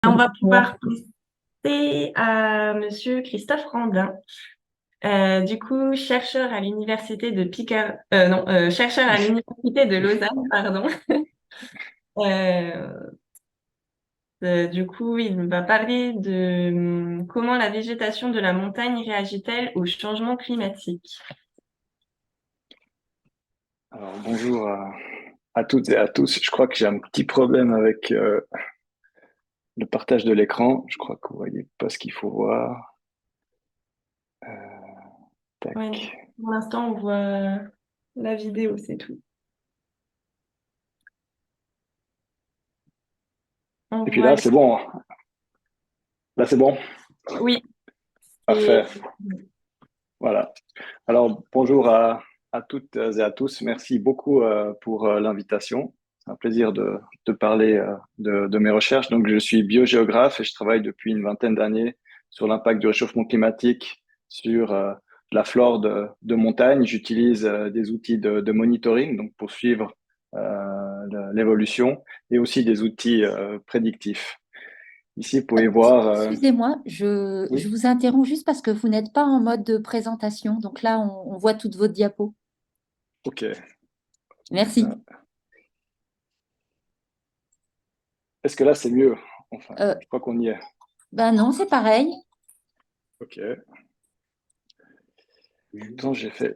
On va Ouais. pouvoir passer à Monsieur Christophe Randin. Du coup, chercheur à l'université de non, chercheur à l'université de Lausanne, pardon. Euh, du coup, il va parler de comment la végétation de la montagne réagit-elle au changement climatique. Alors, bonjour à toutes et à tous. Je crois que j'ai un petit problème avec le partage de l'écran. Je crois que vous voyez pas ce qu'il faut voir. Ouais, Tac. pour l'instant, on voit la vidéo, c'est tout. On Et puis voit, là, c'est bon. Là, c'est bon. oui, c'est Parfait. Voilà. Alors, bonjour à toutes et à tous. Merci beaucoup pour l'invitation. C'est un plaisir de parler de mes recherches. Donc, je suis biogéographe et je travaille depuis une vingtaine d'années sur l'impact du réchauffement climatique sur la flore de montagne. J'utilise des outils de monitoring donc pour suivre l'évolution et aussi des outils prédictifs. Ici, vous pouvez voir. Excusez-moi, je Oui, vous interromps juste parce que vous n'êtes pas en mode de présentation. Donc là, on voit toutes vos diapos. ok. Merci. Est-ce que là, c'est mieux? Enfin, Euh, je crois qu'on y est. ben non, c'est pareil. Ok. Pourtant, j'ai fait.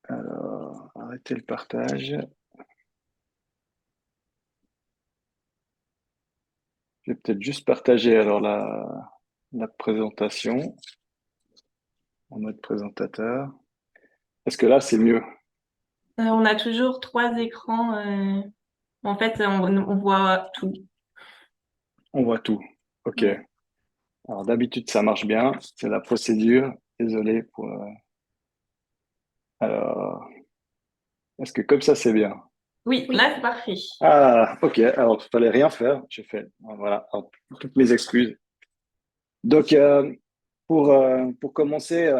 Alors, arrêter le partage. Je vais peut-être juste partager alors la présentation en mode présentateur. Est-ce que là, c'est mieux? on a toujours trois écrans. En fait, on voit tout. On voit tout. Ok. Ouais. Alors, d'habitude, ça marche bien. C'est la procédure. Désolé pour. Alors, est-ce que comme ça, c'est bien? Oui, là, c'est parfait. Ah, ok. Alors, il fallait rien faire. J'ai fait. Voilà. Alors, toutes mes excuses. Donc, pour commencer,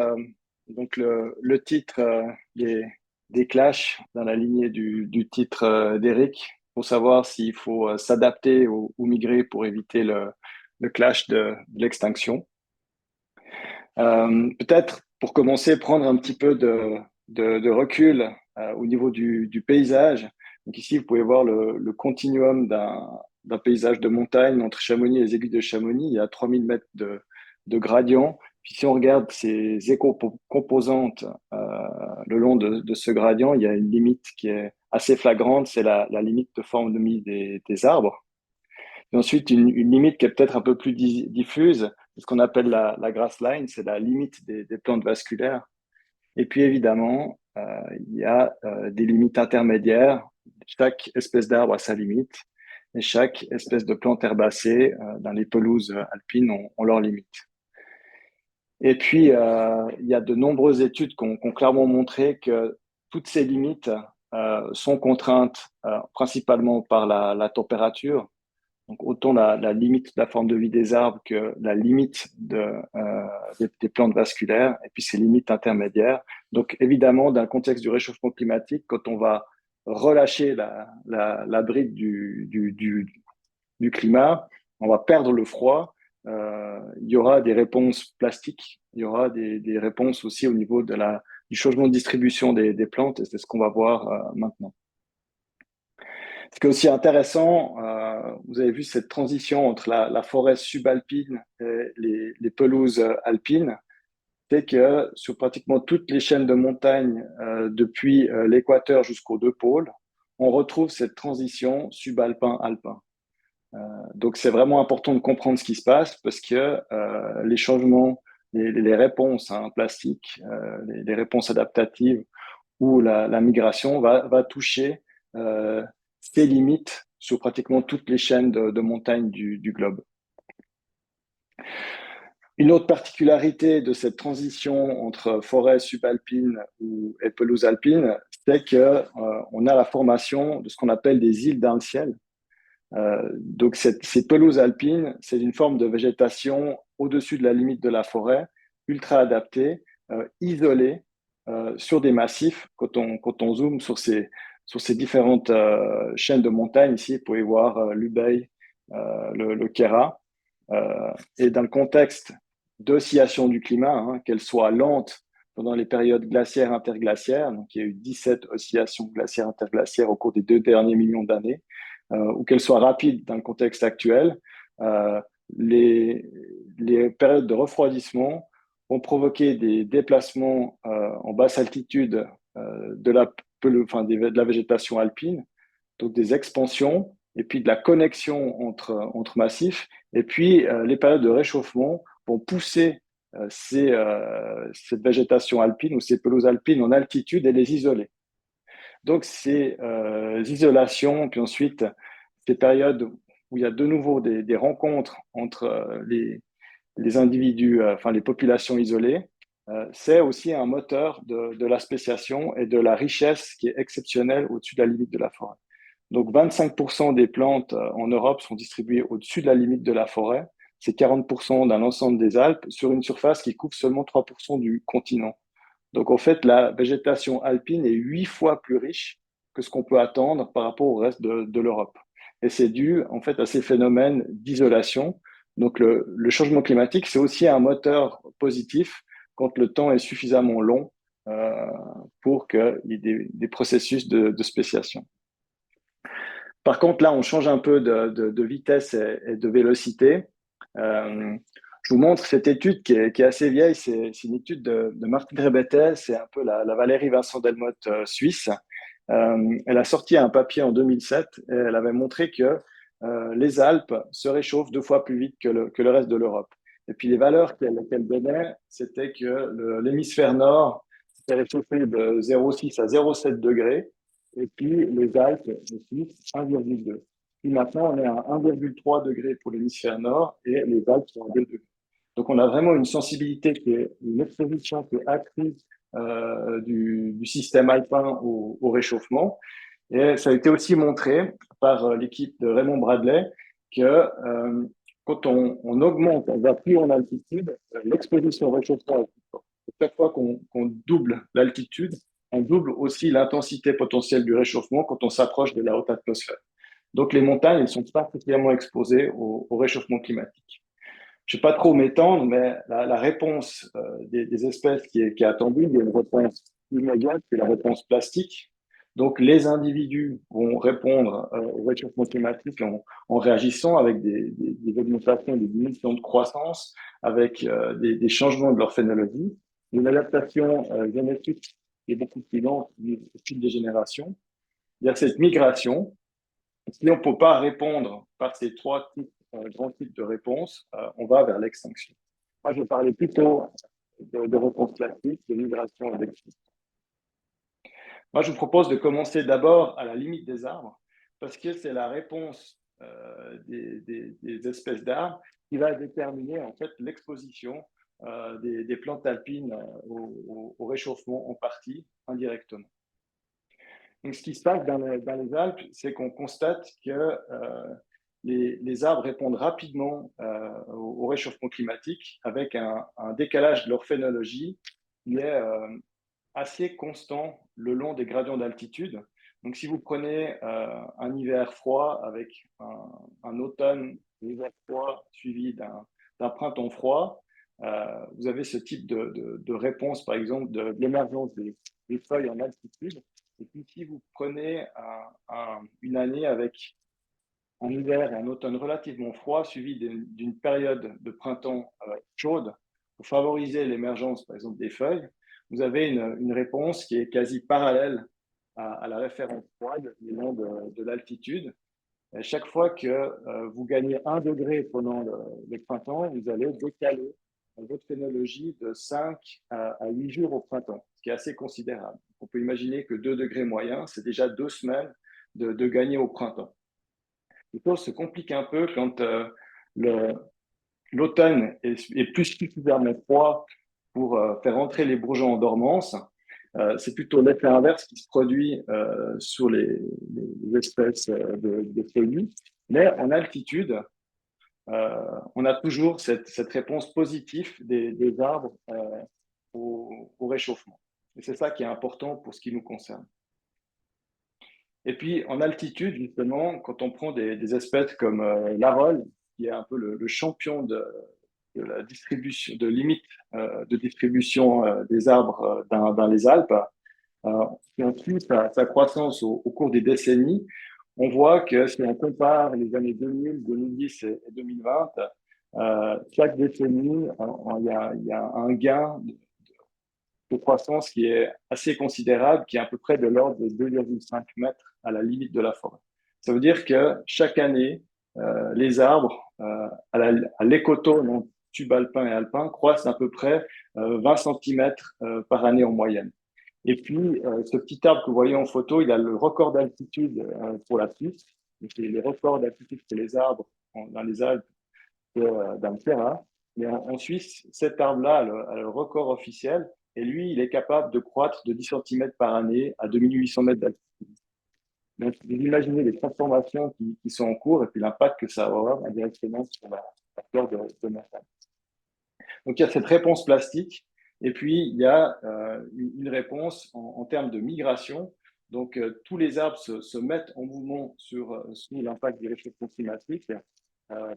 donc le titre des clashs dans la lignée du titre d'Eric, pour savoir s'il faut s'adapter ou migrer pour éviter le clash de l'extinction. Peut-être pour commencer, prendre un petit peu de recul au niveau du paysage. Donc ici, vous pouvez voir le continuum d'un paysage de montagne entre Chamonix et les aiguilles de Chamonix. Il y a 3000 mètres de gradient. Puis si on regarde ces éco-composantes le long de ce gradient, il y a une limite qui est assez flagrante, c'est la limite de forme de mise des arbres. Et ensuite, une limite qui est peut-être un peu plus diffuse, c'est ce qu'on appelle la grass line, c'est la limite des plantes vasculaires. Et puis évidemment, il y a des limites intermédiaires. Chaque espèce d'arbre a sa limite et chaque espèce de plante herbacée dans les pelouses alpines ont leurs limites. Et puis, il y a de nombreuses études qui ont clairement montré que toutes ces limites sont contraintes principalement par la température. Donc, autant la limite de la forme de vie des arbres que la limite des plantes vasculaires et puis ces limites intermédiaires. Donc, évidemment, dans le contexte du réchauffement climatique, quand on va relâcher la bride du climat, on va perdre le froid. Il y aura des réponses plastiques, il y aura des réponses aussi au niveau du changement de distribution des plantes et c'est ce qu'on va voir maintenant. Ce qui est aussi intéressant, vous avez vu cette transition entre la forêt subalpine et les pelouses alpines, c'est que sur pratiquement toutes les chaînes de montagnes, depuis l'équateur jusqu'aux deux pôles, on retrouve cette transition subalpin-alpin. Donc c'est vraiment important de comprendre ce qui se passe parce que les changements, les réponses plastiques, les réponses adaptatives où la migration va toucher ses limites sur pratiquement toutes les chaînes de montagnes du globe. Une autre particularité de cette transition entre forêt subalpine et pelouse alpine, c'est qu'on a la formation de ce qu'on appelle des îles dans le ciel. Donc ces pelouses alpines, c'est une forme de végétation au-dessus de la limite de la forêt, ultra adaptée, isolée sur des massifs. Quand on zoome sur ces différentes chaînes de montagnes, ici, vous pouvez voir l'Ubaye, le Kera. Et dans le contexte d'oscillation du climat, hein, qu'elle soit lente pendant les périodes glaciaires interglaciaires, donc il y a eu 17 oscillations glaciaires interglaciaires au cours des 2 derniers millions d'années, ou qu'elle soit rapide dans le contexte actuel, euh, les périodes de refroidissement vont provoquer des déplacements en basse altitude de la végétation alpine, donc des expansions et puis de la connexion entre massifs. Et puis, les périodes de réchauffement vont pousser cette végétation alpine ou ces pelouses alpines en altitude et les isoler. Donc, ces isolations, puis ensuite, ces périodes où il y a de nouveau des rencontres entre les individus, enfin les populations isolées, c'est aussi un moteur de la spéciation et de la richesse qui est exceptionnelle au-dessus de la limite de la forêt. Donc 25% des plantes en Europe sont distribuées au-dessus de la limite de la forêt. C'est 40% d'un ensemble des Alpes sur une surface qui couvre seulement 3% du continent. Donc en fait, la végétation alpine est 8 fois plus riche que ce qu'on peut attendre par rapport au reste de l'Europe. Et c'est dû en fait à ces phénomènes d'isolation. Donc le changement climatique, c'est aussi un moteur positif quand le temps est suffisamment long euh, pour qu'il y ait des processus de spéciation. Par contre, là, on change un peu de vitesse et de vélocité. Je vous montre cette étude qui est assez vieille. C'est une étude de Martin Rebetel. C'est un peu la Valérie Vincent Delmotte suisse. Elle a sorti un papier en 2007 et elle avait montré que les Alpes se réchauffent 2 fois plus vite que le reste de l'Europe. Et puis les valeurs qu'elle donnait, c'était que l'hémisphère nord s'est réchauffé de 0,6 à 0,7 degrés et puis les Alpes aussi 1,2. Puis maintenant, on est à 1,3 degré pour l'hémisphère nord et les Alpes sont à 2 degrés. Donc on a vraiment une sensibilité qui est une exposition qui est accrue du système alpin au réchauffement. Et ça a été aussi montré par l'équipe de Raymond Bradley que quand on augmente, on va plus en altitude, l'exposition au réchauffement est plus forte. Chaque fois qu'on double l'altitude, on double aussi l'intensité potentielle du réchauffement quand on s'approche de la haute atmosphère. Donc les montagnes, elles sont particulièrement exposées au réchauffement climatique. Je ne vais pas trop m'étendre, mais la réponse des espèces qui est attendue, il y a une réponse immédiate, c'est la réponse plastique. Donc, les individus vont répondre au réchauffement climatique en réagissant avec des augmentations, des diminutions de croissance, avec des changements de leur phénologie, une adaptation génétique qui est beaucoup plus lente au fil des générations. Il y a cette migration. Si on ne peut pas répondre par ces 3 grands types de réponses, on va vers l'extinction. Moi, je parlais plutôt de réponse classique, de migration et d'extinction. Moi, je vous propose de commencer d'abord à la limite des arbres, parce que c'est la réponse des espèces d'arbres qui va déterminer en fait l'exposition des plantes alpines au réchauffement en partie indirectement. Donc, ce qui se passe dans les Alpes, c'est qu'on constate que les arbres répondent rapidement au réchauffement climatique avec un décalage de leur phénologie qui est assez constant le long des gradients d'altitude. Donc, si vous prenez un hiver froid avec un automne, un hiver froid suivi d'un printemps froid, vous avez ce type de réponse, par exemple, de l'émergence des feuilles en altitude. Et puis, si vous prenez une année avec un hiver et un automne relativement froid, suivi d'une période de printemps chaude, pour favoriser l'émergence, par exemple, des feuilles, vous avez une réponse qui est quasi parallèle à la référence froide du long de l'altitude. Et chaque fois que vous gagnez 1 degré pendant le printemps, vous allez décaler votre phénologie de 5 à 8 jours au printemps, ce qui est assez considérable. On peut imaginer que 2 degrés moyens, c'est déjà 2 semaines de gagner au printemps. Les choses se compliquent un peu quand l'automne est plus suffisamment froid pour faire entrer les bourgeons en dormance. C'est plutôt l'effet inverse qui se produit sur les espèces de feuillus. Mais en altitude, on a toujours cette réponse positive des arbres au réchauffement. Et c'est ça qui est important pour ce qui nous concerne. Et puis, en altitude, justement, quand on prend des espèces comme l'arole, qui est un peu le champion de la distribution, de limite de distribution des arbres dans les Alpes. Si on suit sa croissance au cours des décennies, on voit que si on compare les années 2000, 2010 et 2020, chaque décennie, il y a un gain de croissance qui est assez considérable, qui est à peu près de l'ordre de 2,5 mètres à la limite de la forêt. Ça veut dire que chaque année, les arbres à l'écotone, subalpin et alpin, croissent à peu près 20 cm par année en moyenne. Et puis, ce petit arbre que vous voyez en photo, il a le record d'altitude pour la Suisse. Donc, les records d'altitude que les arbres dans les Alpes d'un terrain. Mais en Suisse, cet arbre-là a le record officiel. Et lui, il est capable de croître de 10 cm par année à 2800 mètres d'altitude. Donc, vous imaginez les transformations qui sont en cours et puis l'impact que ça va avoir indirectement sur la flore de montagne. Donc, il y a cette réponse plastique. Et puis, il y a une réponse en termes de migration. Donc, tous les arbres se mettent en mouvement sous l'impact du réchauffement climatique.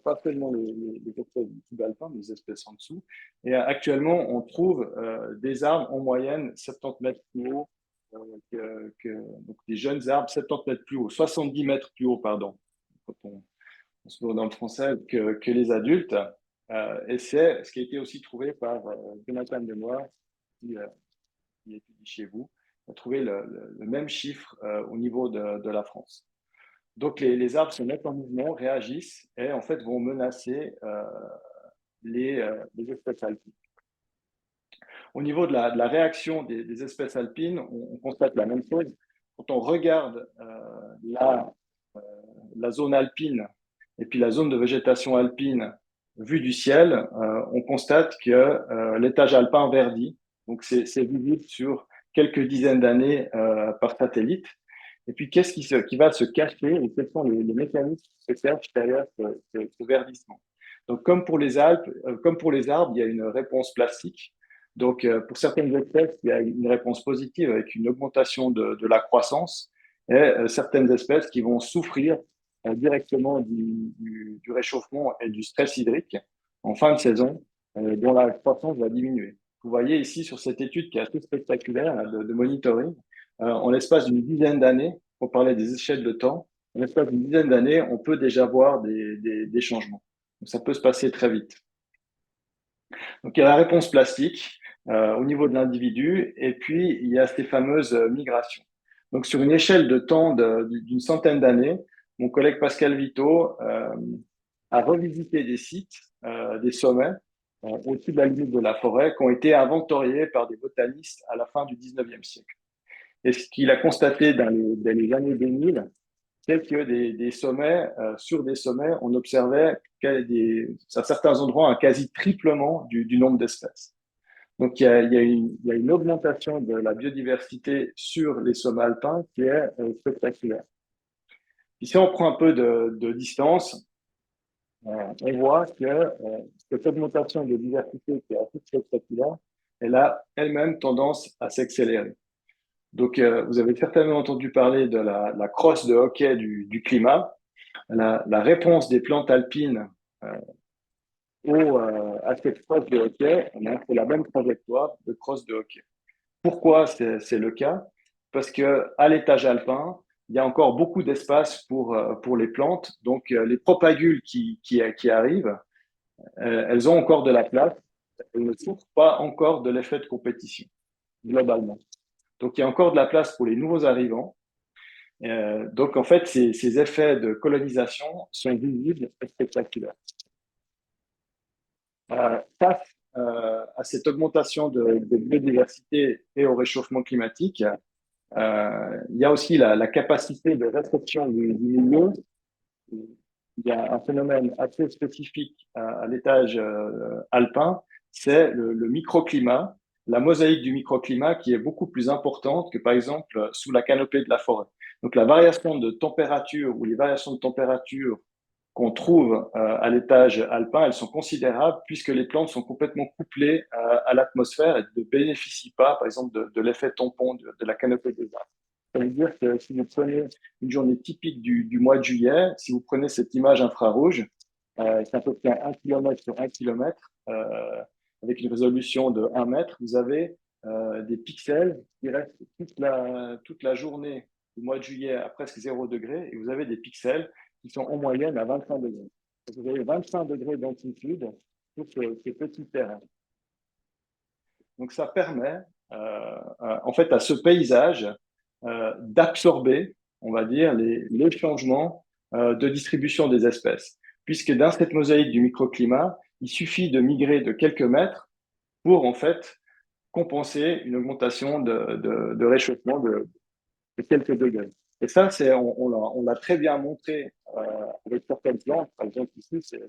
Pas seulement les espèces subalpins, mais les espèces en dessous. Et actuellement, on trouve des arbres en moyenne 70 mètres plus haut, donc des jeunes arbres 70 mètres plus haut, 70 mètres plus haut, pardon, quand on se met dans le français, que les adultes. Et c'est ce qui a été aussi trouvé par Jonathan Lenoir, qui étudie chez vous, a trouvé le même chiffre au niveau de la France. Donc, les arbres se mettent en mouvement, réagissent et en fait vont menacer les espèces alpines. Au niveau de la réaction des espèces alpines, on constate la même chose. Quand on regarde la zone alpine et puis la zone de végétation alpine vue du ciel, on constate que l'étage alpin verdit. Donc, c'est visible sur quelques dizaines d'années par satellite. Et puis, qu'est-ce qui va se cacher et quels sont les mécanismes qui se cachent derrière ce verdissement? Donc, comme pour les Alpes, comme pour les arbres, il y a une réponse plastique. Donc, pour certaines espèces, il y a une réponse positive avec une augmentation de la croissance et certaines espèces qui vont souffrir directement du réchauffement et du stress hydrique en fin de saison, dont la croissance va diminuer. Vous voyez ici sur cette étude qui est assez spectaculaire de monitoring, en l'espace d'une dizaine d'années, on parlait des échelles de temps, en l'espace d'une dizaine d'années, on peut déjà voir des changements. Donc, ça peut se passer très vite. Donc, il y a la réponse plastique au niveau de l'individu, et puis il y a ces fameuses migrations. Donc, sur une échelle de temps d'une centaine d'années, mon collègue Pascal Vito a revisité des sites, des sommets au-dessus de la limite de la forêt qui ont été inventoriés par des botanistes à la fin du 19e siècle. Et ce qu'il a constaté dans les années 2000, c'est que des sommets, sur des sommets, on observait à certains endroits un quasi triplement du nombre d'espèces. Donc, il y a une augmentation de la biodiversité sur les sommets alpins qui est spectaculaire. Ici, on prend un peu de distance. On voit que cette augmentation de diversité qui est assez spectaculaire, elle a elle-même tendance à s'accélérer. Donc, vous avez certainement entendu parler de la crosse de hockey du climat. La réponse des plantes alpines à cette crosse de hockey, on a fait la même trajectoire de crosse de hockey. Pourquoi c'est le cas? Parce qu'à l'étage alpin, il y a encore beaucoup d'espace pour les plantes. Donc, les propagules qui arrivent, elles ont encore de la place. Elles ne souffrent pas encore de l'effet de compétition, globalement. Donc, il y a encore de la place pour les nouveaux arrivants. Donc, en fait, ces effets de colonisation sont visibles et spectaculaires. Face à cette augmentation de biodiversité et au réchauffement climatique, il y a aussi la capacité de réception du milieu. Il y a un phénomène assez spécifique à l'étage alpin, c'est le microclimat, la mosaïque du microclimat qui est beaucoup plus importante que par exemple sous la canopée de la forêt. Donc la variation de température ou les variations de température qu'on trouve à l'étage alpin, elles sont considérables puisque les plantes sont complètement couplées à l'atmosphère et ne bénéficient pas, par exemple, de l'effet tampon de la canopée des arbres. Ça veut dire que si vous prenez une journée typique du mois de juillet, si vous prenez cette image infrarouge, C'est à peu près 1 km sur 1 km, avec une résolution de 1 mètre. Vous avez des pixels qui restent toute la journée du mois de juillet à presque 0 degré, et vous avez des pixels qui sont en moyenne à 25 degrés. Donc, vous avez 25 degrés d'altitude sur ce petit terrain. Donc ça permet en fait à ce paysage d'absorber, on va dire, les changements de distribution des espèces. Puisque dans cette mosaïque du microclimat, il suffit de migrer de quelques mètres pour en fait compenser une augmentation de réchauffement de quelques degrés. Et ça, on l'a très bien montré avec certaines plantes. Par exemple, ici, c'est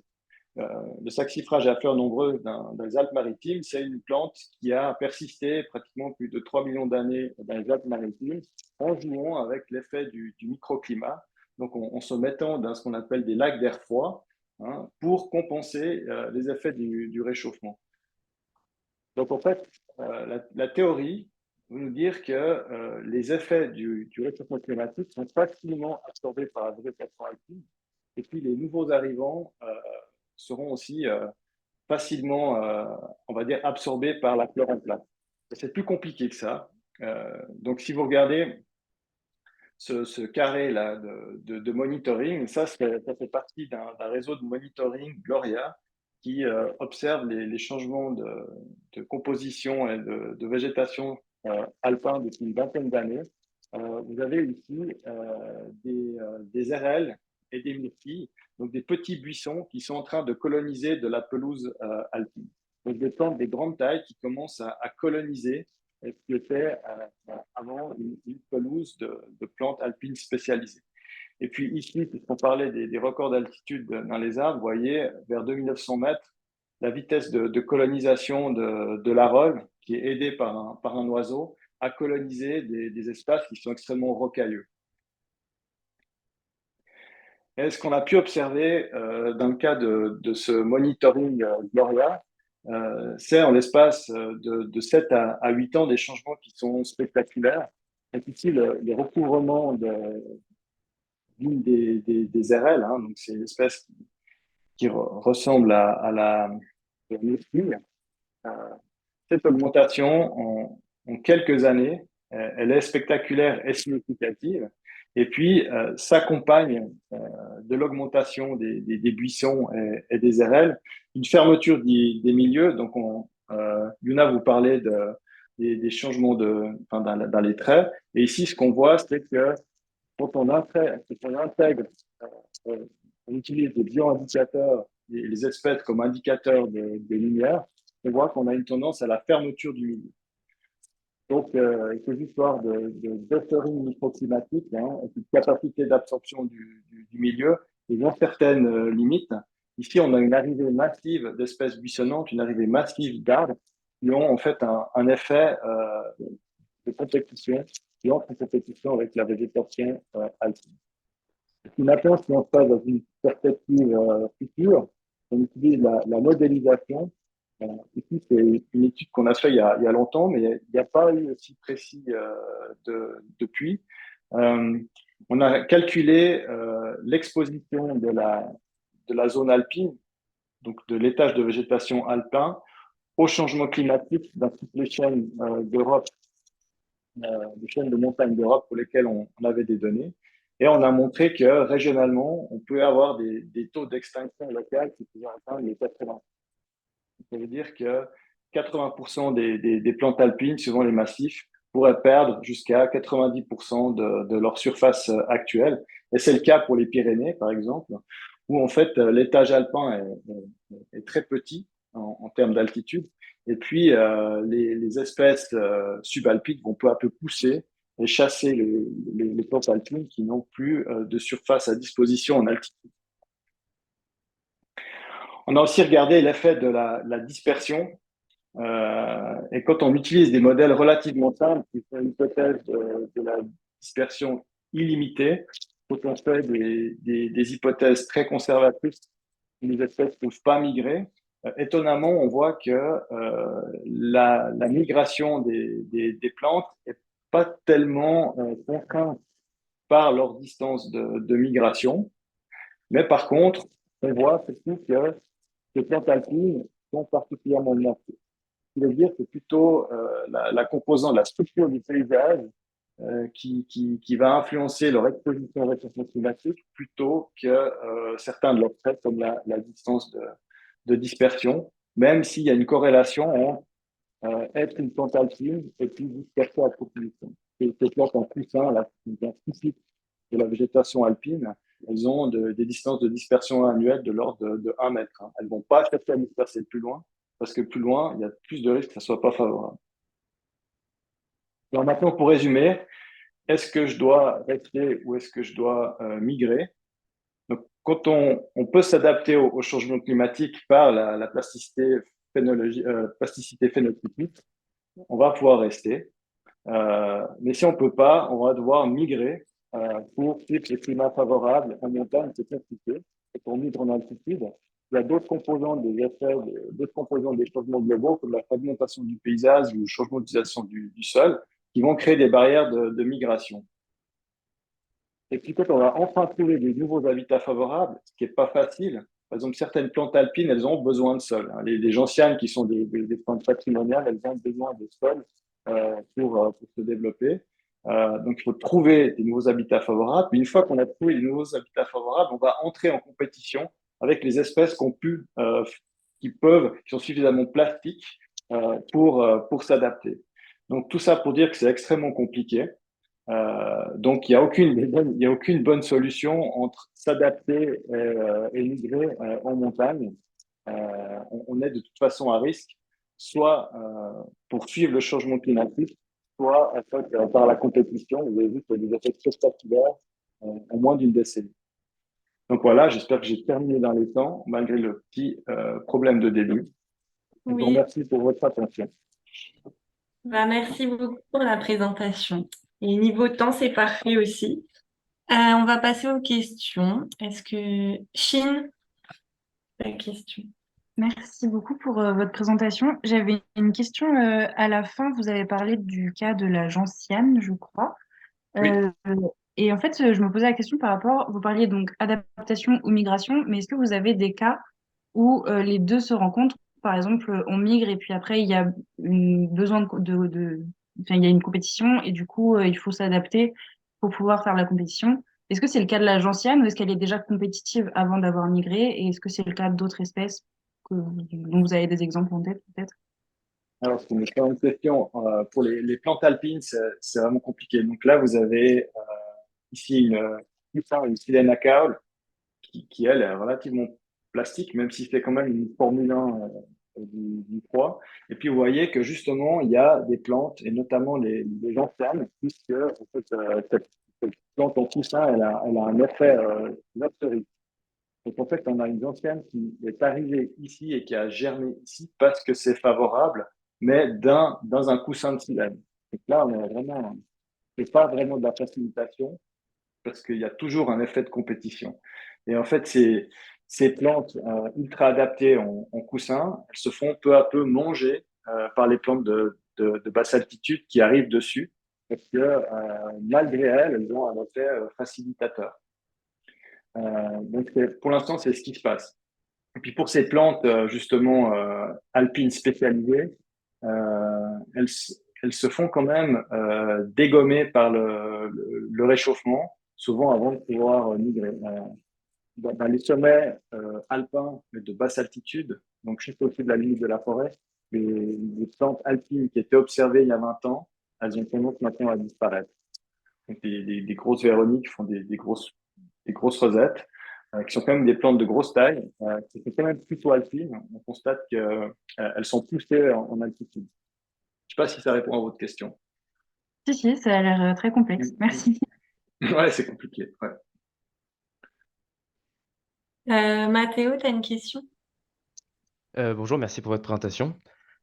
le saxifrage à fleurs nombreuses dans les Alpes-Maritimes. C'est une plante qui a persisté pratiquement plus de 3 millions d'années dans les Alpes-Maritimes en jouant avec l'effet du microclimat. Donc, en se mettant dans ce qu'on appelle des lacs d'air froid, hein, pour compenser les effets du réchauffement. Donc, en fait, la théorie veut nous dire que les effets du réchauffement climatique sont facilement absorbés par la végétation alpine, et puis les nouveaux arrivants seront aussi facilement, on va dire, absorbés par la flore en place. C'est plus compliqué que ça. Donc, si vous regardez ce carré-là de monitoring, ça fait partie d'un réseau de monitoring Gloria qui observe les changements de composition et de végétation alpin depuis une vingtaine d'années. Vous avez ici des RL et des myrtilles, donc des petits buissons qui sont en train de coloniser de la pelouse alpine. Donc des plantes des grandes tailles qui commencent à coloniser ce qui était avant une pelouse de plantes alpines spécialisées. Et puis ici, puisqu'on parlait des records d'altitude dans les arbres, vous voyez, vers 2900 mètres, la vitesse de colonisation de l'arole, qui est aidée par un oiseau, a colonisé des espaces qui sont extrêmement rocailleux. Et ce qu'on a pu observer dans le cas de ce monitoring Gloria, c'est en l'espace de 7 à 8 ans des changements qui sont spectaculaires. Et ici, le recouvrement d'une des RL, hein, donc c'est une espèce qui ressemble à la myrtille. Euh, cette augmentation, en quelques années, elle est spectaculaire et significative. Et puis, s'accompagne de l'augmentation des buissons et des RL, une fermeture des milieux. Donc, Yuna vous parlait des changements dans les traits. Et ici, ce qu'on voit, c'est que quand on intègre, euh, on utilise des bioindicateurs, les espèces comme indicateurs de lumière, on voit qu'on a une tendance à la fermeture du milieu. Donc, ces histoires de buffering microclimatique, hein, et de capacité d'absorption du milieu, ils ont certaines limites. Ici, on a une arrivée massive d'espèces buissonnantes, une arrivée massive d'arbres qui ont en fait un effet de compétition, qui entre en compétition avec la végétation alpine. Maintenant, si on se passe dans une perspective future, on utilise la modélisation. Ici, c'est une étude qu'on a faite il y a longtemps, mais il n'y a pas eu aussi précis depuis. On a calculé l'exposition de la zone alpine, donc de l'étage de végétation alpin, au changement climatique dans toutes les chaînes d'Europe, des chaînes de montagnes d'Europe pour lesquelles on avait des données. Et on a montré que régionalement, on peut avoir des taux d'extinction locale qui pouvaient atteindre les 80. Ça veut dire que 80% des plantes alpines, suivant les massifs, pourraient perdre jusqu'à 90% de leur surface actuelle. Et c'est le cas pour les Pyrénées, par exemple, où en fait l'étage alpin est très petit en termes d'altitude. Et puis les espèces subalpines vont peu à peu pousser et chasser les plantes alpines qui n'ont plus de surface à disposition en altitude. On a aussi regardé l'effet de la dispersion. Et quand on utilise des modèles relativement simples, qui font une hypothèse de la dispersion illimitée, quand on fait des hypothèses très conservatrices, les espèces ne peuvent pas migrer, étonnamment, on voit que la migration des plantes n'est pas tellement contrainte par leur distance de migration. Mais par contre, on voit surtout que les plantes alpines sont particulièrement menacées. Ce qui veut dire que plutôt la composante, la structure du paysage qui va influencer leur exposition au réchauffement climatique plutôt que certains de leurs traits comme la distance de dispersion, même s'il y a une corrélation entre être une plante alpine et puis disperser la population. Ces plantes en poussin, là, qui sont typiques de la végétation alpine, elles ont des distances de dispersion annuelles de l'ordre de 1 mètre. Hein. Elles ne vont pas chercher à disperser plus loin, parce que plus loin, il y a plus de risques que ça ne soit pas favorable. Alors maintenant, pour résumer, est-ce que je dois rester ou est-ce que je dois migrer? Donc, quand on peut s'adapter au changement climatique par la plasticité, plasticité phénotypique, on va pouvoir rester. Mais si on ne peut pas, on va devoir migrer pour suivre les climats favorables en montagne, c'est compliqué. Et pour migrer en altitude, il y a d'autres composants des effets, d'autres composants des changements globaux, comme la fragmentation du paysage ou le changement d'utilisation du sol, qui vont créer des barrières de migration. Et puis quand on va enfin trouver des nouveaux habitats favorables, ce qui n'est pas facile, par exemple, certaines plantes alpines, elles ont besoin de sol. Hein. Les gentianes, qui sont des plantes patrimoniales, elles ont besoin de sol pour se développer. Donc, il faut trouver des nouveaux habitats favorables. Puis une fois qu'on a trouvé des nouveaux habitats favorables, on va entrer en compétition avec les espèces qui sont suffisamment plastiques pour s'adapter. Donc, tout ça pour dire que c'est extrêmement compliqué. Donc, il y a aucune bonne solution entre s'adapter et migrer en montagne. On est de toute façon à risque, soit pour suivre le changement climatique, soit en fait, par la compétition. Vous avez vu qu'il y a des effets spectaculaires en moins d'une décennie. Donc voilà, j'espère que j'ai terminé dans les temps, malgré le petit problème de début. Je vous Oui, remercie pour votre attention. bah, merci beaucoup pour la présentation. Et niveau temps, c'est parfait aussi. On va passer aux questions. Est-ce que Chine, la question? Merci beaucoup pour votre présentation. J'avais une question à la fin. Vous avez parlé du cas de la gentiane, je crois. Oui. Euh, et en fait, je me posais la question par rapport, vous parliez donc adaptation ou migration, mais est-ce que vous avez des cas où les deux se rencontrent? Par exemple, on migre et puis après, il y a besoin enfin, il y a une compétition et du coup, il faut s'adapter pour pouvoir faire la compétition. Est-ce que c'est le cas de la gentiane ou est-ce qu'elle est déjà compétitive avant d'avoir migré? Et est-ce que c'est le cas d'autres espèces dont vous avez des exemples en tête, peut-être? Alors, c'est une excellente question. Pour les plantes alpines, c'est vraiment compliqué. Donc là, vous avez ici une Silena caule qui, elle, est relativement plastique, même si c'est quand même une Formule 1 du froid. Et puis, vous voyez que justement, il y a des plantes, et notamment les gentianes, puisque en fait, cette plante en poussin, elle a un effet nurserie. Donc, en fait, on a une gentiane qui est arrivée ici et qui a germé ici parce que c'est favorable, mais dans un coussin de silène. Donc là, on est vraiment, c'est pas vraiment de la facilitation parce qu'il y a toujours un effet de compétition. Et en fait, ces plantes ultra adaptées en coussin, elles se font peu à peu manger par les plantes de basse altitude qui arrivent dessus parce que malgré elles, elles ont un effet facilitateur. Donc, pour l'instant, c'est ce qui se passe. Et puis pour ces plantes justement alpines spécialisées, elles se font quand même dégommer par le réchauffement, souvent avant de pouvoir migrer. Dans les sommets alpins de basse altitude, donc juste au-dessus de la limite de la forêt, les plantes alpines qui étaient observées il y a 20 ans, elles ont tendance maintenant à disparaître. Donc des grosses véroniques font des grosses rosettes qui sont quand même des plantes de grosse taille, qui sont quand même plutôt alpines. On constate qu'elles sont poussées en altitude. Je ne sais pas si ça répond à votre question. Si, si, ça a l'air très complexe. Merci. Ouais, c'est compliqué. Ouais. Mathéo, tu as une question? Bonjour, merci pour votre présentation.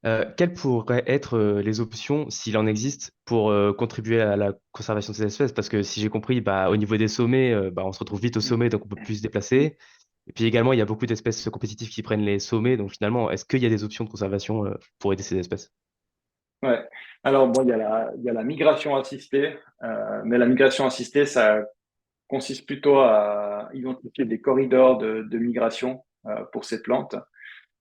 Quelles pourraient être les options, s'il en existe, pour contribuer à la conservation de ces espèces? Parce que si j'ai compris, bah, au niveau des sommets, bah, on se retrouve vite au sommet, donc on peut plus se déplacer. Et puis également, il y a beaucoup d'espèces compétitives qui prennent les sommets. Donc finalement, est-ce qu'il y a des options de conservation pour aider ces espèces? Ouais. Alors, bon, il y a la migration assistée, mais la migration assistée, ça consiste plutôt à identifier des corridors de migration pour ces plantes.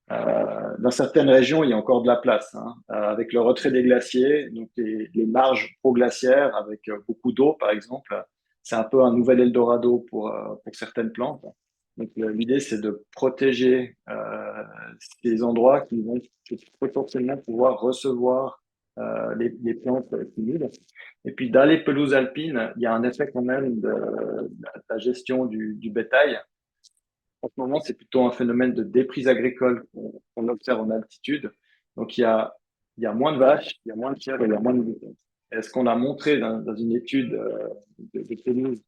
Dans certaines régions, il y a encore de la place, hein, avec le retrait des glaciers, donc les marges proglaciaires avec beaucoup d'eau, par exemple. C'est un peu un nouvel Eldorado pour certaines plantes. Donc, l'idée, c'est de protéger ces endroits qui vont potentiellement pouvoir recevoir les plantes qui migrent. Et puis, dans les pelouses alpines, il y a un effet quand même de la gestion du bétail. En ce moment, c'est plutôt un phénomène de déprise agricole qu'on observe en altitude. Donc, il y a moins de vaches, il y a moins de chèvres, il y a moins de moutons. Et ce qu'on a montré dans une étude de pelouse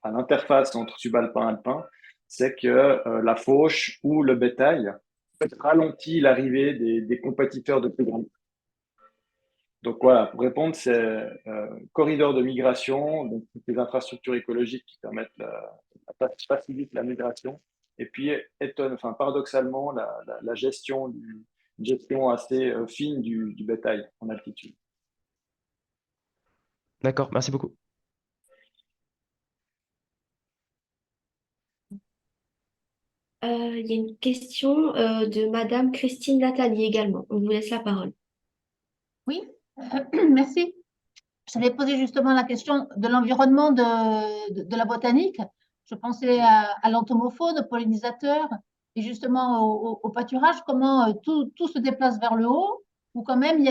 à l'interface entre subalpin et alpin, c'est que la fauche ou le bétail en fait, ralentit l'arrivée des compétiteurs de plus grands. Donc voilà, pour répondre, c'est corridor de migration, donc toutes les infrastructures écologiques qui permettent facilitent la migration. Et puis, enfin, paradoxalement, la gestion, une gestion assez fine du bétail en altitude. D'accord, merci beaucoup. Il y a une question de Madame Christine Nathalie également. On vous laisse la parole. Oui, merci. J'avais posé justement la question de l'environnement de la botanique. Je pensais à l'entomofaune, aux pollinisateurs, et justement au pâturage, comment tout se déplace vers le haut, ou quand même il y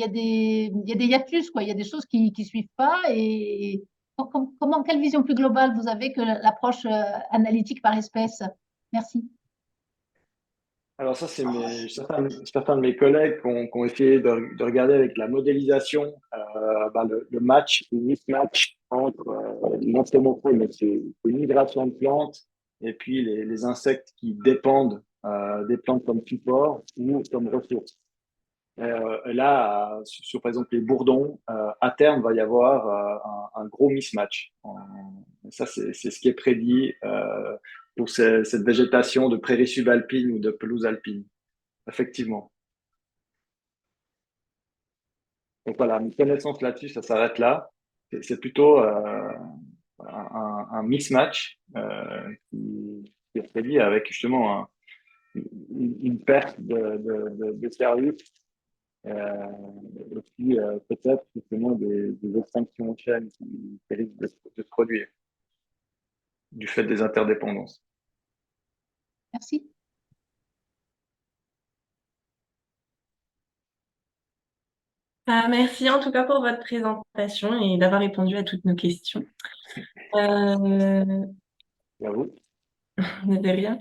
a des hiatus, quoi, il y a des choses qui ne suivent pas. Et quelle vision plus globale vous avez que l'approche analytique par espèce? Merci. Alors ça, c'est certains de mes collègues qui ont essayé de regarder avec la modélisation le match, le mismatch entre l'entomofaune, donc c'est une migration de plantes, et puis les insectes qui dépendent des plantes comme support ou comme ressources. Et là, sur par exemple les bourdons, à terme, va y avoir un gros mismatch. Ça, c'est ce qui est prédit pour cette végétation de prairies subalpines ou de pelouses alpines, effectivement. Donc voilà, mes connaissances là-dessus, ça s'arrête là. C'est plutôt un mismatch qui est prédit avec justement une perte de service. Et puis peut-être justement des extinctions en chaîne qui risquent de se produire du fait des interdépendances. Merci. Merci en tout cas pour votre présentation et d'avoir répondu à toutes nos questions. Et à vous. De rien.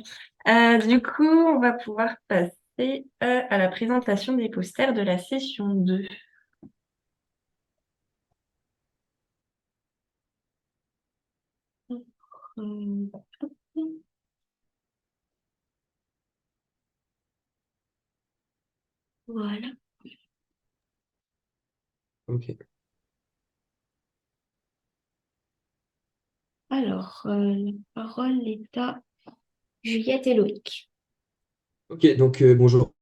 Du coup, on va pouvoir passer à la présentation des posters de la session 2. Hum, Voilà. Ok. Alors, la parole est à Juliette et Loïc. Ok, donc bonjour.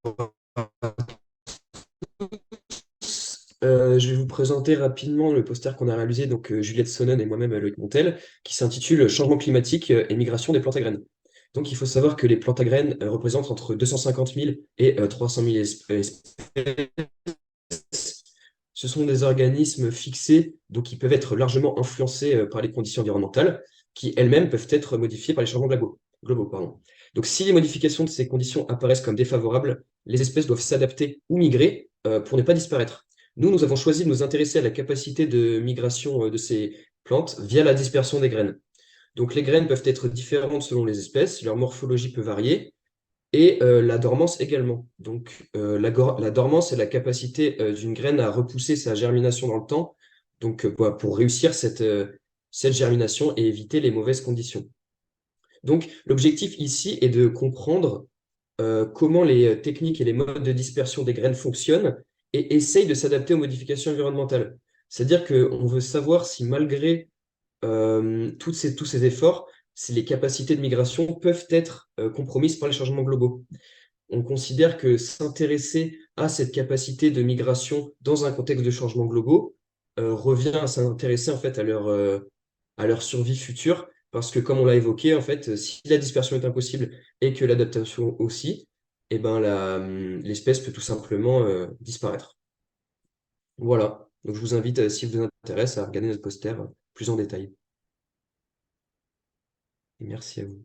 Je vais vous présenter rapidement le poster qu'on a réalisé, donc Juliette Sonnen et moi-même, Loïc Montel, qui s'intitule Changement climatique et migration des plantes à graines. Donc il faut savoir que les plantes à graines représentent entre 250 000 et 300 000 espèces. Ce sont des organismes fixés, donc qui peuvent être largement influencés par les conditions environnementales, qui elles-mêmes peuvent être modifiées par les changements globaux, pardon. Donc si les modifications de ces conditions apparaissent comme défavorables, les espèces doivent s'adapter ou migrer pour ne pas disparaître. Nous avons choisi de nous intéresser à la capacité de migration de ces plantes via la dispersion des graines. Donc les graines peuvent être différentes selon les espèces, leur morphologie peut varier, et la dormance également. Donc la dormance est la capacité d'une graine à repousser sa germination dans le temps, donc pour réussir cette germination et éviter les mauvaises conditions. Donc l'objectif ici est de comprendre comment les techniques et les modes de dispersion des graines fonctionnent et essayent de s'adapter aux modifications environnementales. C'est-à-dire qu'on veut savoir si malgré tous ces efforts, si les capacités de migration peuvent être compromises par les changements globaux. On considère que s'intéresser à cette capacité de migration dans un contexte de changements globaux revient à s'intéresser en fait à leur survie future, parce que comme on l'a évoqué, en fait, si la dispersion est impossible et que l'adaptation aussi, eh ben l'espèce peut tout simplement disparaître. Voilà. Donc je vous invite, si vous vous intéresse, à regarder notre poster plus en détail. Et merci à vous.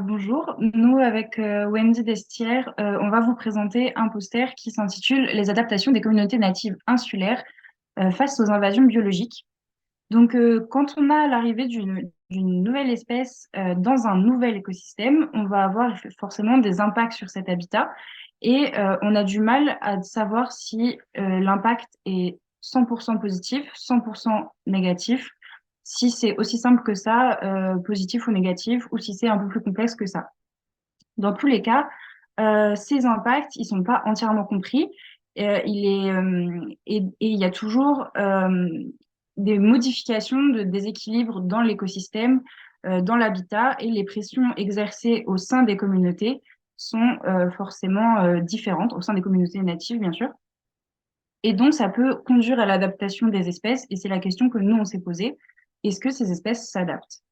Bonjour, nous avec Wendy Destière, on va vous présenter un poster qui s'intitule Les adaptations des communautés natives insulaires face aux invasions biologiques. Donc, quand on a l'arrivée d'une nouvelle espèce dans un nouvel écosystème, on va avoir forcément des impacts sur cet habitat et on a du mal à savoir si l'impact est 100% positif, 100% négatif, si c'est aussi simple que ça, positif ou négatif, ou si c'est un peu plus complexe que ça. Dans tous les cas, ces impacts, ils sont pas entièrement compris. Et il y a toujours des modifications de déséquilibre dans l'écosystème, dans l'habitat, et les pressions exercées au sein des communautés sont forcément différentes, au sein des communautés natives, bien sûr. Et donc, ça peut conduire à l'adaptation des espèces, et c'est la question que nous, on s'est posée. Est-ce que ces espèces s'adaptent?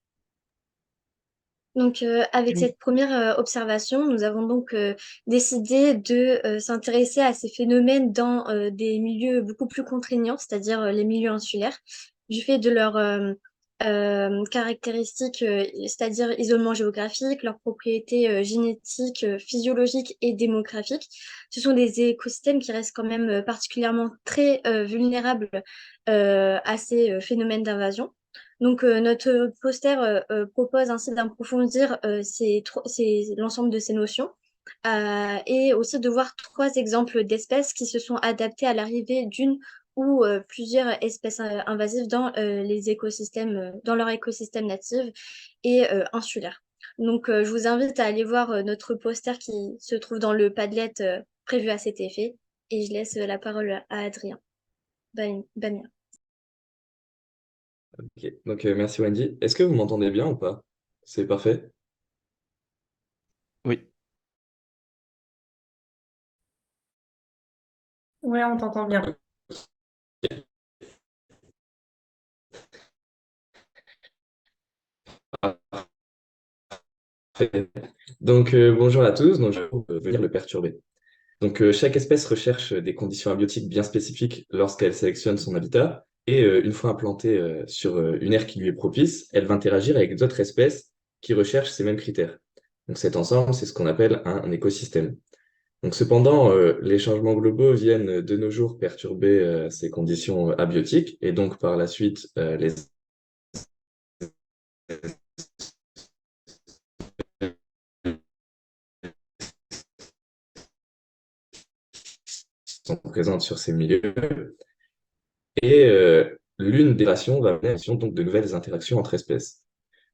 Donc, avec cette première observation, nous avons donc décidé de s'intéresser à ces phénomènes dans des milieux beaucoup plus contraignants, c'est-à-dire les milieux insulaires, du fait de leurs caractéristiques, c'est-à-dire isolement géographique, leurs propriétés génétiques, physiologiques et démographiques. Ce sont des écosystèmes qui restent quand même particulièrement très vulnérables à ces phénomènes d'invasion. Donc, notre poster propose ainsi d'approfondir l'ensemble de ces notions et aussi de voir 3 exemples d'espèces qui se sont adaptées à l'arrivée d'une ou plusieurs espèces invasives dans les écosystèmes, dans leur écosystème natif et insulaire. Donc, je vous invite à aller voir notre poster qui se trouve dans le Padlet prévu à cet effet et je laisse la parole à Adrien Bania. Ok. Donc merci Wendy. Est-ce que vous m'entendez bien ou pas? C'est parfait. Oui. Ouais, on t'entend bien. Donc bonjour à tous, donc je vais venir le perturber. Donc chaque espèce recherche des conditions abiotiques bien spécifiques lorsqu'elle sélectionne son habitat et une fois implantée sur une aire qui lui est propice, elle va interagir avec d'autres espèces qui recherchent ces mêmes critères. Donc cet ensemble, c'est ce qu'on appelle un écosystème. Donc cependant, les changements globaux viennent de nos jours perturber ces conditions abiotiques et donc par la suite les sont présentes sur ces milieux. Et l'une des rations va mener à la création, donc de nouvelles interactions entre espèces.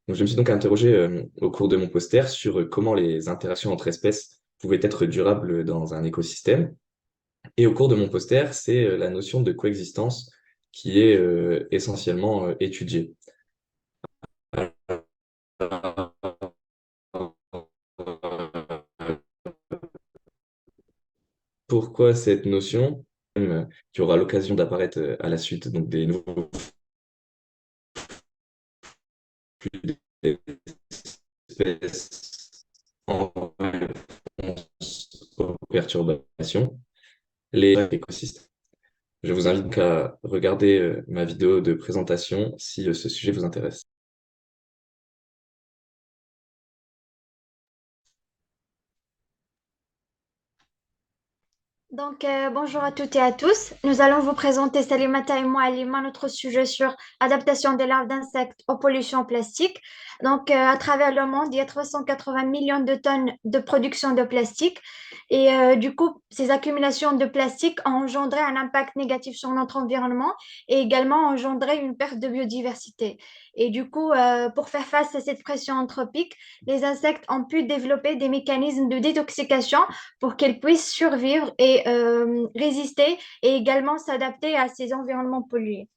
Donc, je me suis donc interrogé au cours de mon poster sur comment les interactions entre espèces pouvaient être durables dans un écosystème. Et au cours de mon poster, c'est la notion de coexistence qui est essentiellement étudiée. Pourquoi cette notion, qui aura l'occasion d'apparaître à la suite donc des nouveaux flux d'espèces en réponse aux perturbations, les écosystèmes. Je vous invite donc à regarder ma vidéo de présentation si ce sujet vous intéresse. Donc, bonjour à toutes et à tous. Nous allons vous présenter, Salimata et moi, Alima, notre sujet sur adaptation des larves d'insectes aux pollutions plastiques. Donc, à travers le monde, il y a 380 millions de tonnes de production de plastique. Et du coup, ces accumulations de plastique ont engendré un impact négatif sur notre environnement et également engendré une perte de biodiversité. Et du coup, pour faire face à cette pression anthropique, les insectes ont pu développer des mécanismes de détoxication pour qu'elles puissent survivre et résister et également s'adapter à ces environnements pollués.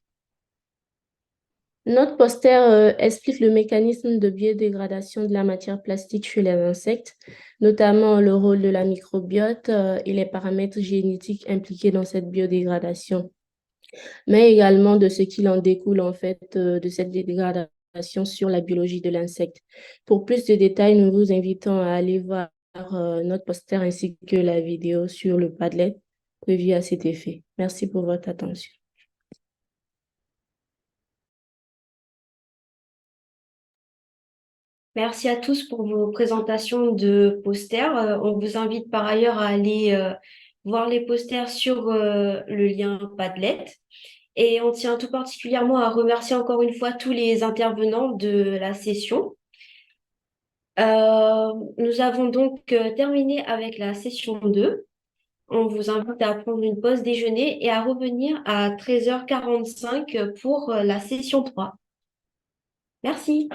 Notre poster explique le mécanisme de biodégradation de la matière plastique chez les insectes, notamment le rôle de la microbiote et les paramètres génétiques impliqués dans cette biodégradation, mais également de ce qu'il en découle en fait de cette dégradation sur la biologie de l'insecte. Pour plus de détails, nous vous invitons à aller voir notre poster ainsi que la vidéo sur le Padlet prévue à cet effet. Merci pour votre attention. Merci à tous pour vos présentations de posters. On vous invite par ailleurs à aller voir les posters sur le lien Padlet. Et on tient tout particulièrement à remercier encore une fois tous les intervenants de la session. Nous avons donc terminé avec la session 2. On vous invite à prendre une pause déjeuner et à revenir à 13h45 pour la session 3. Merci.